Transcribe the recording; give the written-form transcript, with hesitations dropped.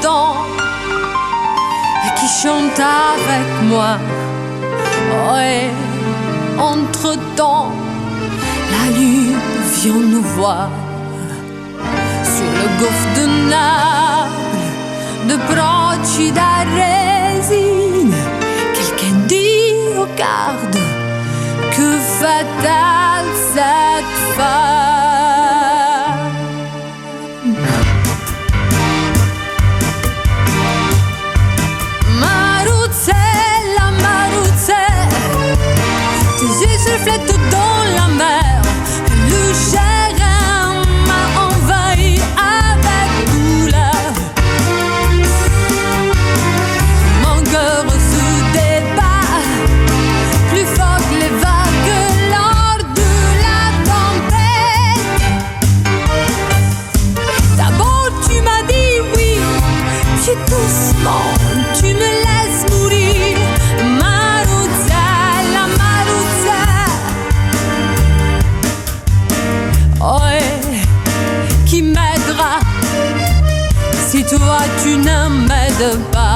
temps et qui chante avec moi. Ouais, entre-temps, la lune vient nous voir sur le golfe de Naples, de Procida Resine. Quelqu'un dit, regarde, que fatale cette femme. Marouzella, Marouzella, tes yeux se reflètent dans la mer. Le chagrin m'a envahi avec douleur. Mon cœur se débat, plus fort que les vagues lors de la tempête. D'abord tu m'as dit oui, puis doucement tu me laisses mourir. Marouzella, Marouzella, ouais, qui m'aidera si toi tu ne m'aides pas?